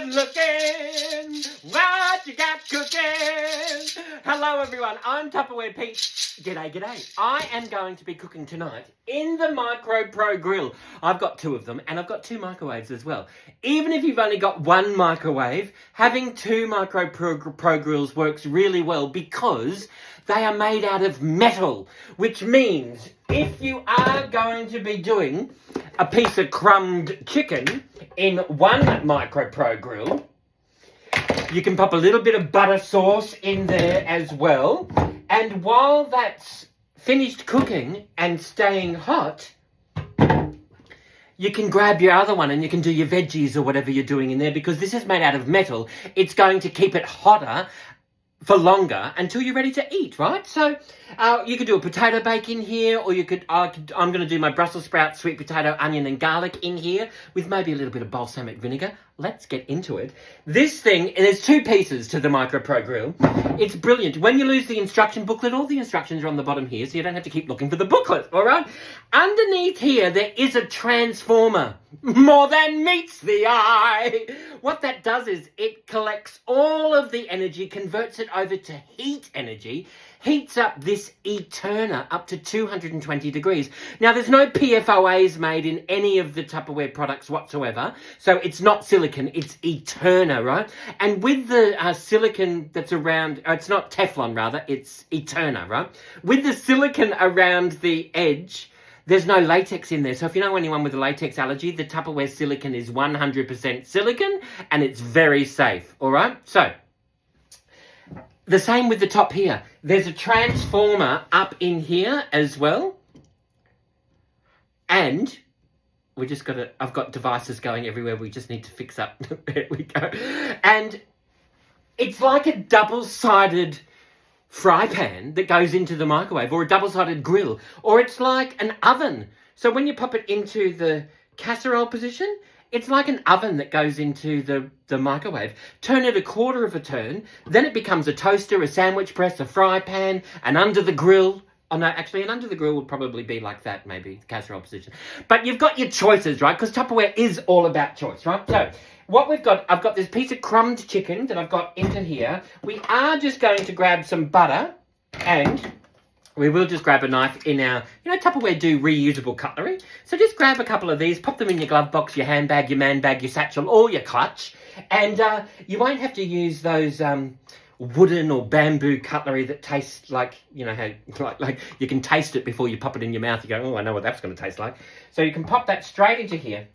good looking. What you got cooking? Hello everyone, I'm Tupperware Pete. G'day. I am going to be cooking tonight in the Micro Pro Grill. I've got two of them and I've got two microwaves as well. Even if you've only got one microwave, having two Micro Pro Grills works really well because they are made out of metal, which means if you are going to be doing a piece of crumbed chicken in one Micro Pro Grill, you can pop a little bit of butter sauce in there as well. And while that's finished cooking and staying hot, you can grab your other one and you can do your veggies or whatever you're doing in there, because this is made out of metal. It's going to keep it hotter for longer until you're ready to eat, right? So you could do a potato bake in here, or I'm going to do my Brussels sprout, sweet potato, onion and garlic in here with maybe a little bit of balsamic vinegar. Let's get into it. This thing, there's two pieces to the Micro Pro Grill. It's brilliant. When you lose the instruction booklet, all the instructions are on the bottom here, so you don't have to keep looking for the booklet, all right? Underneath here, there is a transformer. More than meets the eye. What that does is it collects all of the energy, converts it over to heat energy, heats up this Eterna up to 220 degrees. Now, there's no PFOAs made in any of the Tupperware products whatsoever, so it's not silicon, it's Eterna, right? And with the silicon that's around, it's not Teflon rather, it's Eterna, right? With the silicon around the edge, there's no latex in there. So if you know anyone with a latex allergy, the Tupperware silicon is 100% silicon and it's very safe, all right? So the same with the top here. There's a transformer up in here as well. And I've got devices going everywhere. We just need to fix up. There we go. And it's like a double-sided fry pan that goes into the microwave, or a double-sided grill, or it's like an oven. So when you pop it into the casserole position, it's like an oven that goes into the microwave. Turn it a quarter of a turn, then it becomes a toaster, a sandwich press, a fry pan, and under the grill. Oh no, actually, an under the grill would probably be like that, maybe, casserole position. But you've got your choices, right? Because Tupperware is all about choice, right? So what we've got, I've got this piece of crumbed chicken that I've got into here. We are just going to grab some butter, and we will just grab a knife in our, Tupperware do reusable cutlery. So just grab a couple of these, pop them in your glove box, your handbag, your man bag, your satchel, or your clutch. And you won't have to use those wooden or bamboo cutlery that tastes like, how like you can taste it before you pop it in your mouth. You go, oh, I know what that's going to taste like. So you can pop that straight into here.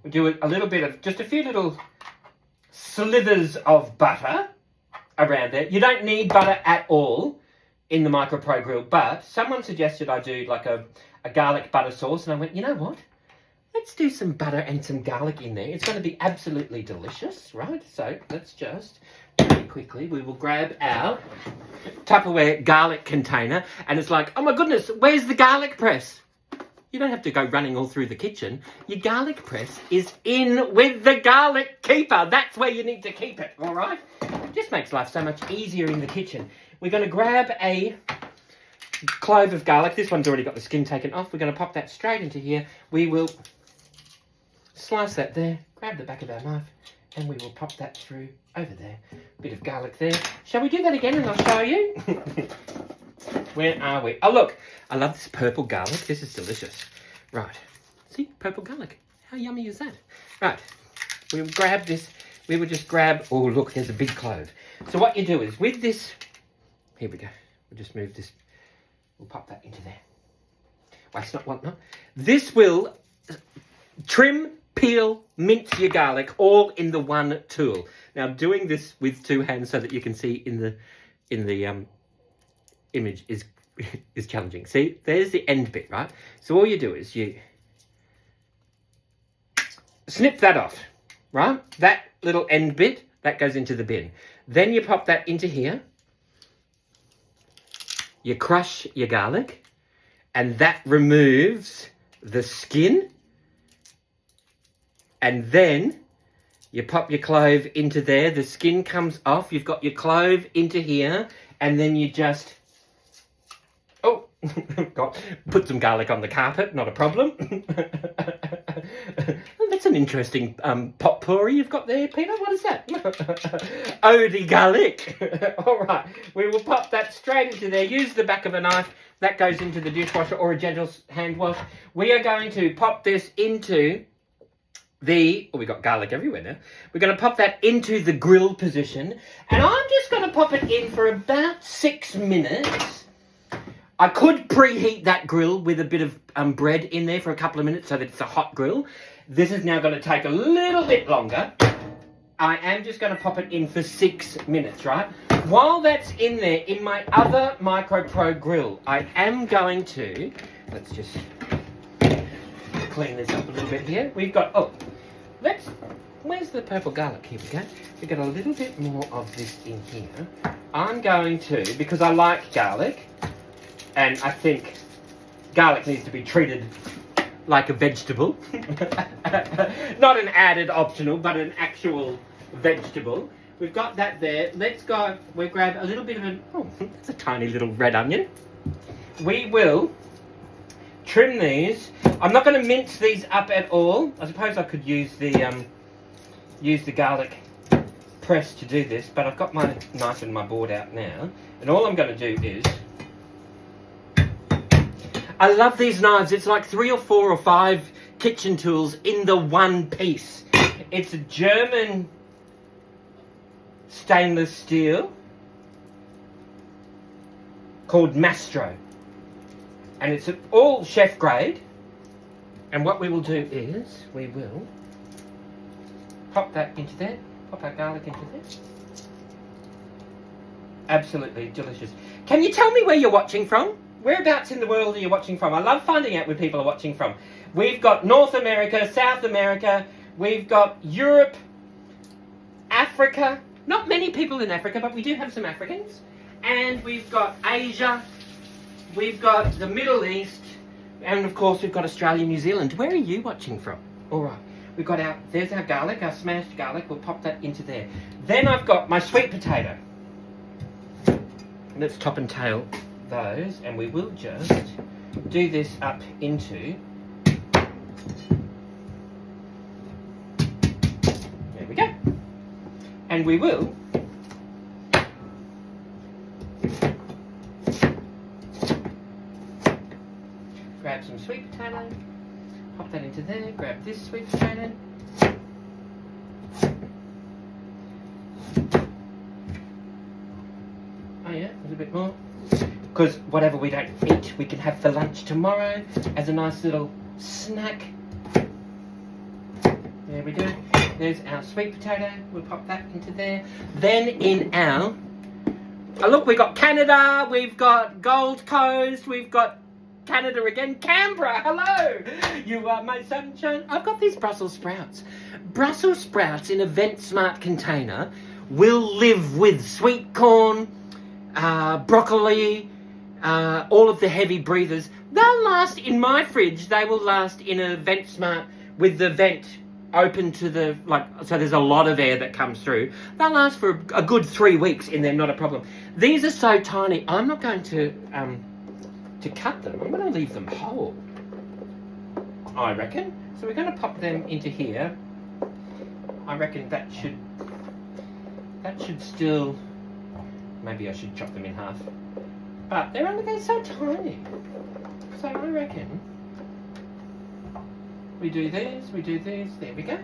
We do a little bit of, just a few little slithers of butter around there. You don't need butter at all in the Micro Pro Grill, but someone suggested I do like a garlic butter sauce, and I went, you know what? Let's do some butter and some garlic in there. It's going to be absolutely delicious, right? So let's just, very quickly, we will grab our Tupperware garlic container, and it's like, oh my goodness, where's the garlic press? You don't have to go running all through the kitchen. Your garlic press is in with the garlic keeper. That's where you need to keep it, all right? It just makes life so much easier in the kitchen. We're going to grab a clove of garlic. This one's already got the skin taken off. We're going to pop that straight into here. We will slice that there, grab the back of our knife, and we will pop that through over there. Bit of garlic there. Shall we do that again and I'll show you? Where are we? Oh, look. I love this purple garlic. This is delicious. Right. See? Purple garlic. How yummy is that? Right. We will grab this. We will just grab... Oh, look. There's a big clove. So what you do is with this... Here we go. We'll just move this. We'll pop that into there. Waste not, want not. This will trim, peel, mince your garlic all in the one tool. Now, doing this with two hands so that you can see in the image is challenging. See, there's the end bit, right? So all you do is you snip that off, right? That little end bit, that goes into the bin. Then you pop that into here. You crush your garlic, and that removes the skin. And then you pop your clove into there. The skin comes off. You've got your clove into here, and then you just... Oh, put some garlic on the carpet, not a problem. The That's an interesting potpourri you've got there, Peter. What is that? Eau garlic. All right. We will pop that straight into there. Use the back of a knife. That goes into the dishwasher or a gentle hand wash. We are going to pop this into the... Oh, we got garlic everywhere now. We're going to pop that into the grill position. And I'm just going to pop it in for about 6 minutes. I could preheat that grill with a bit of bread in there for a couple of minutes so that it's a hot grill. This is now going to take a little bit longer. I am just going to pop it in for 6 minutes, right? While that's in there, in my other Micro Pro grill, I am going to... Let's just clean this up a little bit here. We've got... Oh, where's the purple garlic? Here we go. We've got a little bit more of this in here. I'm going to, because I like garlic... And I think garlic needs to be treated like a vegetable. Not an added optional, but an actual vegetable. We've got that there. Let's go, we'll grab a little bit of an... Oh, that's a tiny little red onion. We will trim these. I'm not going to mince these up at all. I suppose I could use the garlic press to do this, but I've got my knife and my board out now. And all I'm going to do is... I love these knives. It's like 3 or 4 or 5 kitchen tools in the one piece. It's a German stainless steel called Mastro. And it's all chef grade. And what we will do is we will pop that into there. Pop our garlic into there. Absolutely delicious. Can you tell me where you're watching from? Whereabouts in the world are you watching from? I love finding out where people are watching from. We've got North America, South America, we've got Europe, Africa. Not many people in Africa, but we do have some Africans. And we've got Asia, we've got the Middle East, and of course we've got Australia, New Zealand. Where are you watching from? All right, we've got there's our garlic, our smashed garlic. We'll pop that into there. Then I've got my sweet potato. Let's top and tail those, and we will just do this up into... There we go. And we will grab some sweet potato, pop that into there, grab this sweet potato, oh yeah, a little bit more, because whatever we don't eat we can have for lunch tomorrow as a nice little snack. There we go. There's our sweet potato. We'll pop that into there. Then in our... Oh, look, we've got Canada. We've got Gold Coast. We've got Canada again. Canberra, hello. You are my sunshine. I've got these Brussels sprouts. Brussels sprouts in a Vent Smart container will live with sweet corn, broccoli, all of the heavy breathers. They'll last in my fridge. They will last in a Vent Smart with the vent open to the, so there's a lot of air that comes through. They'll last for a good 3 weeks in there, not a problem. These are so tiny, I'm not going to cut them. I'm going to leave them whole, I reckon. So we're going to pop them into here. I reckon that should still, maybe I should chop them in half. But they're so tiny. So I reckon we do this, there we go.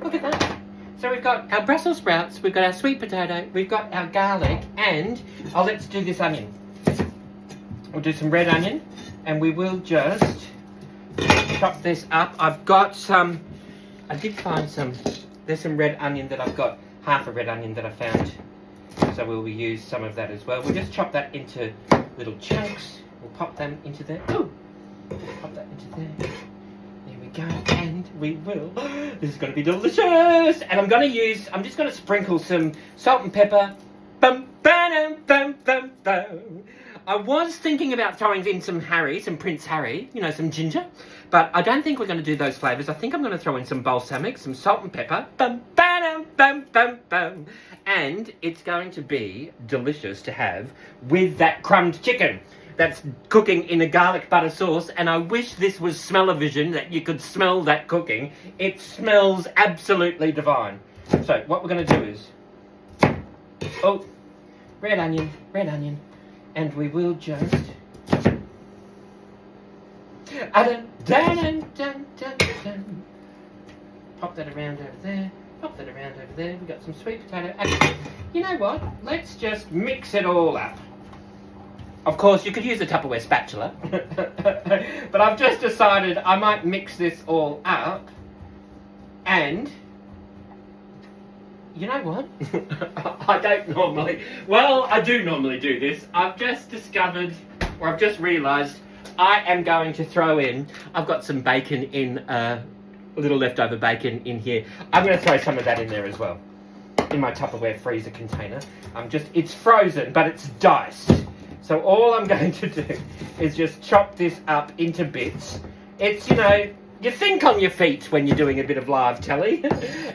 Look at that. So we've got our Brussels sprouts, we've got our sweet potato, we've got our garlic, and, let's do this onion. We'll do some red onion, and we will just chop this up. I've got some, I did find some, there's some red onion that I've got, half a red onion that I found. So we'll use some of that as well. We'll just chop that into little chunks. We'll pop them into there. Oh! Pop that into there. Go, and we will. This is going to be delicious. And I'm just going to sprinkle some salt and pepper. Bum, ba-dum, bum, bum, bum. I was thinking about throwing in some Prince Harry, some ginger, but I don't think we're going to do those flavours. I think I'm going to throw in some balsamic, some salt and pepper. Bum, ba-dum, bum, bum, bum. And it's going to be delicious to have with that crumbed chicken. that's cooking in a garlic butter sauce, and I wish this was smell-o-vision, that you could smell that cooking. It smells absolutely divine. So what we're going to do is, oh, red onion, and we will just, pop that around over there, pop that around over there. We've got some sweet potato. Actually, you know what? Let's just mix it all up. Of course, you could use a Tupperware spatula, but I've just decided I might mix this all up, and you know what? I do normally do this. I've just discovered, or I've just realised, I am going to throw in, I've got some bacon in, a little leftover bacon in here. I'm going to throw some of that in there as well, in my Tupperware freezer container. It's frozen, but it's diced. So all I'm going to do is just chop this up into bits. It's, you think on your feet when you're doing a bit of live telly.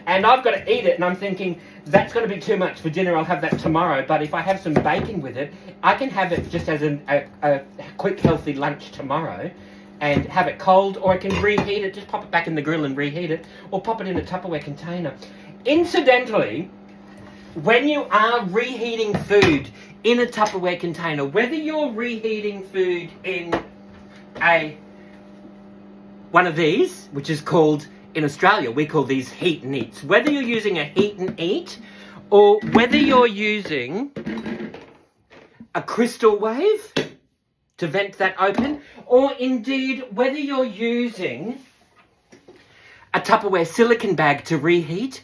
And I've got to eat it, and I'm thinking, that's going to be too much for dinner. I'll have that tomorrow. But if I have some bacon with it, I can have it just as a quick, healthy lunch tomorrow and have it cold, or I can reheat it, just pop it back in the grill and reheat it, or pop it in a Tupperware container. Incidentally, when you are reheating food in a Tupperware container, whether you're reheating food in one of these, which is called, in Australia, we call these heat and eats, whether you're using a heat and eat, or whether you're using a crystal wave to vent that open, or indeed whether you're using a Tupperware silicone bag to reheat,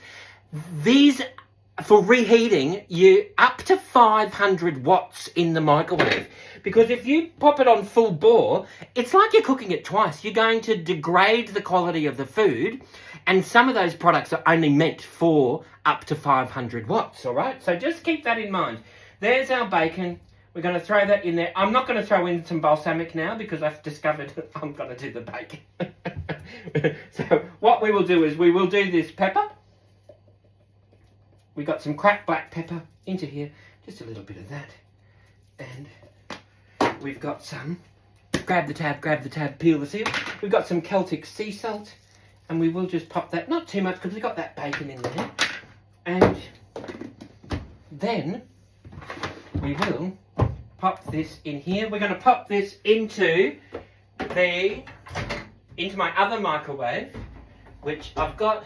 these, for reheating, you up to 500 watts in the microwave. Because if you pop it on full bore, it's like you're cooking it twice. You're going to degrade the quality of the food, and some of those products are only meant for up to 500 watts, all right? So just keep that in mind. There's our bacon. We're going to throw that in there. I'm not going to throw in some balsamic now because I've discovered I'm going to do the bacon. So what we will do is we will do this pepper. We've got some cracked black pepper into here, just a little bit of that. And we've got some, grab the tab, peel the seal. We've got some Celtic sea salt, and we will just pop that, not too much because we've got that bacon in there. And then we will pop this in here. We're going to pop this into my other microwave, which I've got.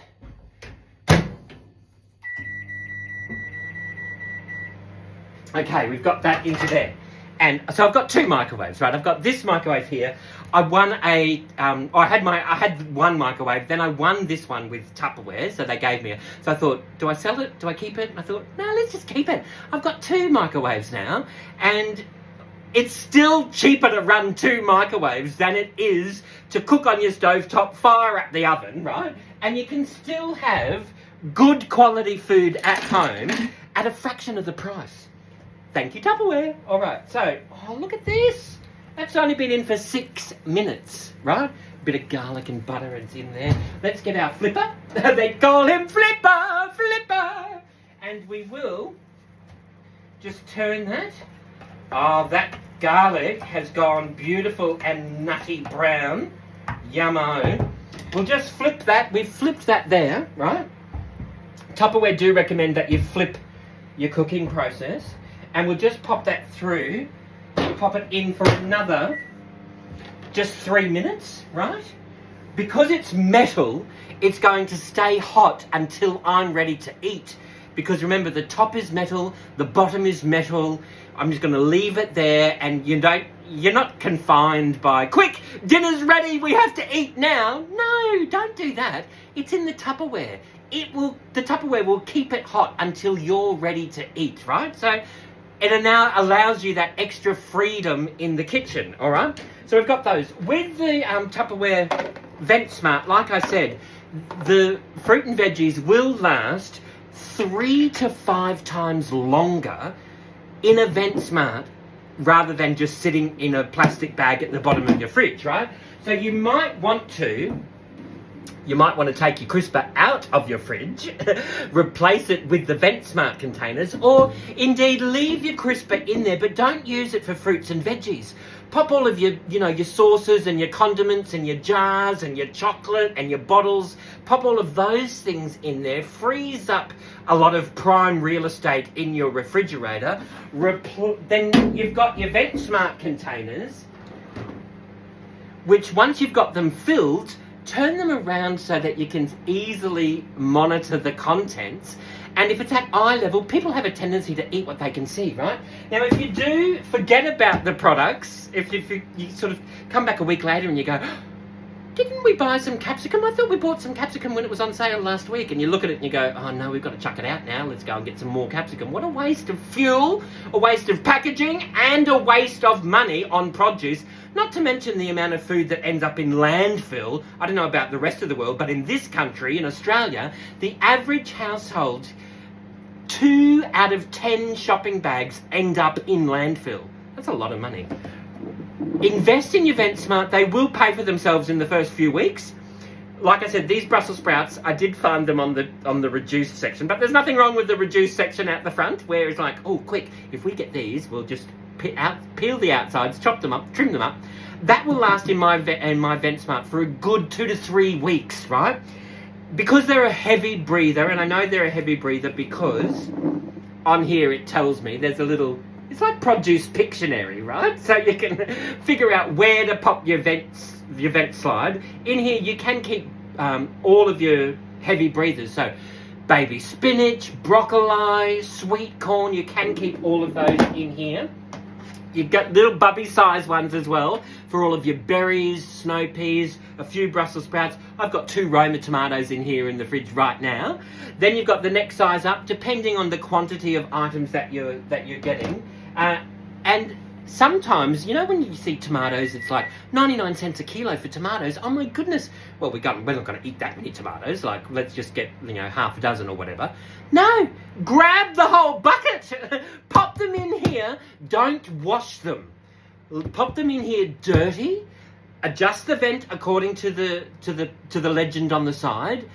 Okay, we've got that into there. And so I've got two microwaves, right? I've got this microwave here. I had one microwave, then I won this one with Tupperware, so they gave me it. So I thought, do I sell it? Do I keep it? And I thought, no, let's just keep it. I've got two microwaves now, and it's still cheaper to run two microwaves than it is to cook on your stovetop, fire up the oven, right? And you can still have good quality food at home at a fraction of the price. Thank you, Tupperware. All right, so, look at this. That's only been in for 6 minutes, right? A bit of garlic and butter is in there. Let's get our flipper. They call him Flipper. And we will just turn that. Oh, that garlic has gone beautiful and nutty brown. Yummo. We'll just flip that. We've flipped that there, right? Tupperware do recommend that you flip your cooking process. And we'll just pop that through, pop it in for another, just 3 minutes, right? Because it's metal, it's going to stay hot until I'm ready to eat. Because remember, the top is metal, the bottom is metal. I'm just going to leave it there, and you're not confined by, quick, dinner's ready, we have to eat now. No, don't do that. It's in the Tupperware. The Tupperware will keep it hot until you're ready to eat, right? So it now allows you that extra freedom in the kitchen, all right? So we've got those. With the Tupperware Vent Smart, like I said, the fruit and veggies will last 3 to 5 times longer in a Vent Smart rather than just sitting in a plastic bag at the bottom of your fridge, right? So you might want to you might want to take your crisper out of your fridge, replace it with the VentSmart containers, or indeed leave your crisper in there, but don't use it for fruits and veggies. Pop all of your, your sauces and your condiments and your jars and your chocolate and your bottles, pop all of those things in there, freeze up a lot of prime real estate in your refrigerator. Then you've got your VentSmart containers, which once you've got them filled, turn them around so that you can easily monitor the contents. And if it's at eye level, people have a tendency to eat what they can see, right? Now, if you do forget about the products, if you sort of come back a week later and you go, didn't we buy some capsicum? I thought we bought some capsicum when it was on sale last week. And you look at it and you go, oh no, we've got to chuck it out now. Let's go and get some more capsicum. What a waste of fuel, a waste of packaging, and a waste of money on produce. Not to mention the amount of food that ends up in landfill. I don't know about the rest of the world, but in this country, in Australia, the average household, 2 out of 10 shopping bags end up in landfill. That's a lot of money. Invest in your VentSmart. They will pay for themselves in the first few weeks. Like I said, these Brussels sprouts, I did find them on the reduced section, but there's nothing wrong with the reduced section at the front, where it's like, oh, quick, if we get these, we'll just peel the outsides, chop them up, trim them up. That will last in my VentSmart for a good 2 to 3 weeks, right? Because they're a heavy breather, and I know they're a heavy breather because on here it tells me there's a little, it's like Produce Pictionary, right? So you can figure out where to pop your vent slide. In here you can keep all of your heavy breathers. So baby spinach, broccoli, sweet corn, you can keep all of those in here. You've got little bubby size ones as well for all of your berries, snow peas, a few Brussels sprouts. I've got 2 Roma tomatoes in here in the fridge right now. Then you've got the next size up, depending on the quantity of items that you're getting. And sometimes, when you see tomatoes, it's like 99 cents a kilo for tomatoes. Oh my goodness. Well, we're not going to eat that many tomatoes. Like, let's just get, half a dozen or whatever. No, grab the whole bucket. Pop them in here. Don't wash them. Pop them in here dirty. Adjust the vent according to the legend on the side.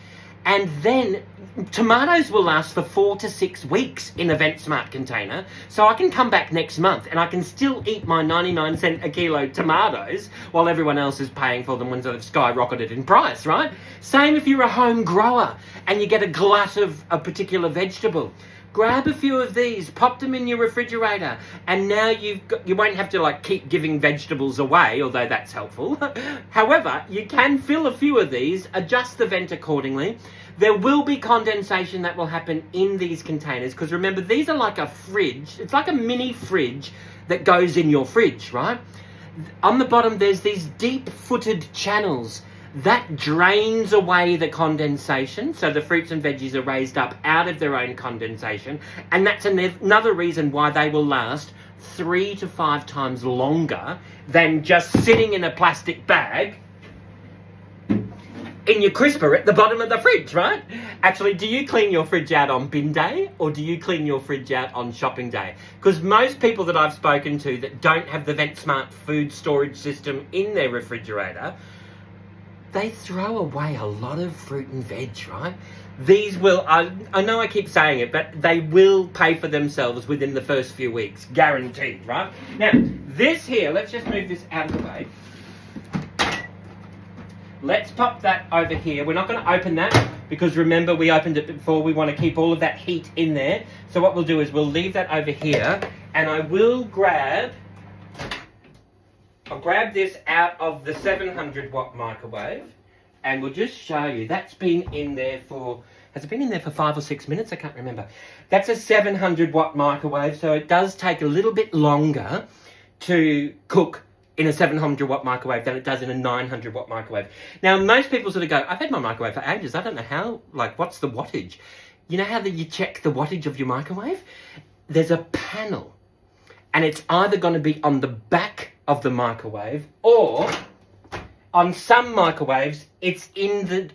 And then tomatoes will last for 4 to 6 weeks in a VentSmart container. So I can come back next month and I can still eat my 99 cent a kilo tomatoes while everyone else is paying for them when they've skyrocketed in price, right? Same if you're a home grower and you get a glut of a particular vegetable. Grab a few of these, pop them in your refrigerator, and now you won't have to keep giving vegetables away, although that's helpful. However, you can fill a few of these, adjust the vent accordingly. There will be condensation that will happen in these containers, because remember, these are like a fridge. It's like a mini fridge that goes in your fridge, right? On the bottom, there's these deep-footed channels that drains away the condensation, so the fruits and veggies are raised up out of their own condensation, and that's another reason why they will last 3 to 5 times longer than just sitting in a plastic bag in your crisper at the bottom of the fridge, right? Actually, do you clean your fridge out on bin day, or do you clean your fridge out on shopping day? Because most people that I've spoken to that don't have the VentSmart food storage system in their refrigerator, they throw away a lot of fruit and veg, right? These will, I know I keep saying it, but they will pay for themselves within the first few weeks, guaranteed, right? Now, this here, let's just move this out of the way. Let's pop that over here. We're not going to open that because remember we opened it before. We want to keep all of that heat in there. So what we'll do is we'll leave that over here, and I will I'll grab this out of the 700 watt microwave, and we'll just show you. That's been in there for, has it been in there for 5 or 6 minutes? I can't remember. That's a 700 watt microwave, so it does take a little bit longer to cook in a 700 watt microwave than it does in a 900 watt microwave. Now, most people sort of go, I've had my microwave for ages. I don't know how, what's the wattage? You know how you check the wattage of your microwave? There's a panel, and it's either going to be on the back of the microwave, or on some microwaves, it's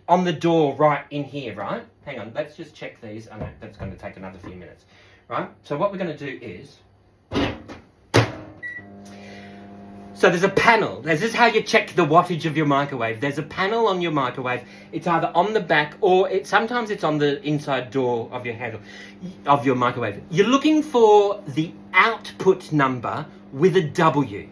on the door right in here, right? Hang on, let's just check these. I know that's going to take another few minutes, right? So what we're going to do is, So there's a panel. This is how you check the wattage of your microwave. There's a panel on your microwave. It's either on the back or sometimes it's on the inside door of your handle of your microwave. You're looking for the output number with a W.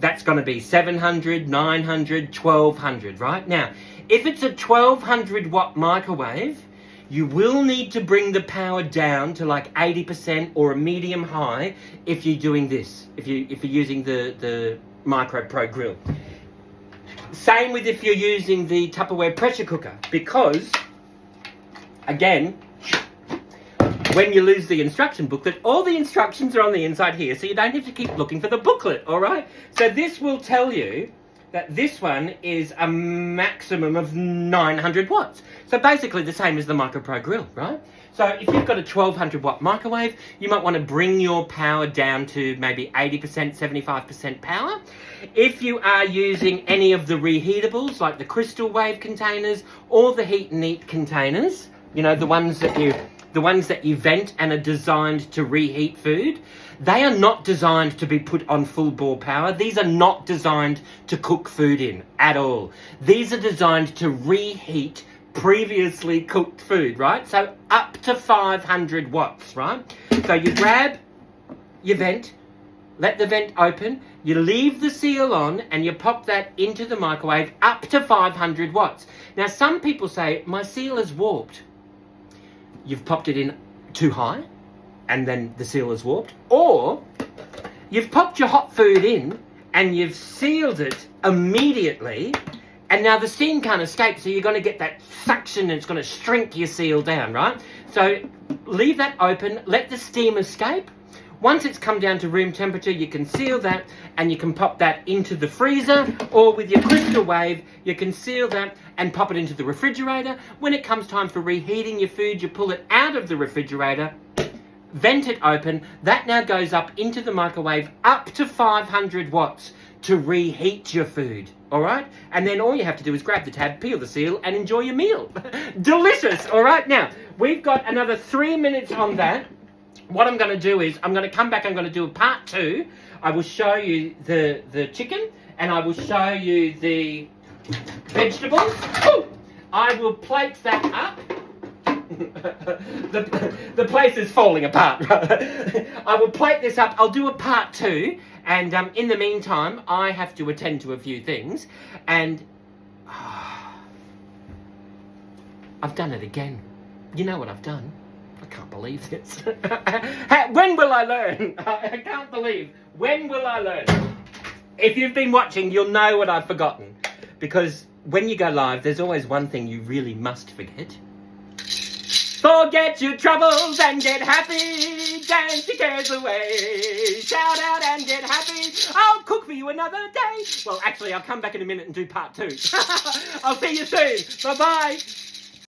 That's going to be 700, 900, 1200, right? Now, if it's a 1200 watt microwave, you will need to bring the power down to like 80% or a medium high if you're doing this, if you're using the Micro Pro grill. Same with if you're using the Tupperware pressure cooker, because again, when you lose the instruction booklet, all the instructions are on the inside here, so you don't have to keep looking for the booklet, all right? So this will tell you that this one is a maximum of 900 watts. So basically the same as the Micro Pro grill, right? So if you've got a 1200 watt microwave, you might want to bring your power down to maybe 80%, 75% power. If you are using any of the reheatables, like the Crystal Wave containers or the Heat and Eat containers, you know, the ones that you vent and are designed to reheat food, they are not designed to be put on full bore power. These are not designed to cook food in at all. These are designed to reheat previously cooked food, right? So up to 500 watts, right? So you grab your vent, let the vent open, you leave the seal on, and you pop that into the microwave up to 500 watts. Now, some people say, my seal is warped. You've popped it in too high, and then the seal is warped. Or you've popped your hot food in, and you've sealed it immediately, and now the steam can't escape, so you're going to get that suction, and it's going to shrink your seal down, right? So leave that open, let the steam escape. Once it's come down to room temperature, you can seal that, and you can pop that into the freezer, or with your Crystal Wave, you can seal that and pop it into the refrigerator. When it comes time for reheating your food, you pull it out of the refrigerator, vent it open. That now goes up into the microwave up to 500 watts to reheat your food, all right? And then all you have to do is grab the tab, peel the seal, and enjoy your meal. Delicious, all right? Now, we've got another 3 minutes on that. What I'm going to do is I'm going to come back, I'm going to do a part 2. I will show you the chicken, and I will show you the vegetables. Ooh! I will plate that up. the place is falling apart. I will plate this up. I'll do a part 2, and in the meantime, I have to attend to a few things, and I've done it again. You know what I've done? I can't believe this. When will I learn? I can't believe. When will I learn? If you've been watching, you'll know what I've forgotten. Because when you go live, there's always one thing you really must forget. Forget your troubles and get happy. Dance your cares away. Shout out and get happy. I'll cook for you another day. Well, actually, I'll come back in a minute and do part 2. I'll see you soon. Bye-bye.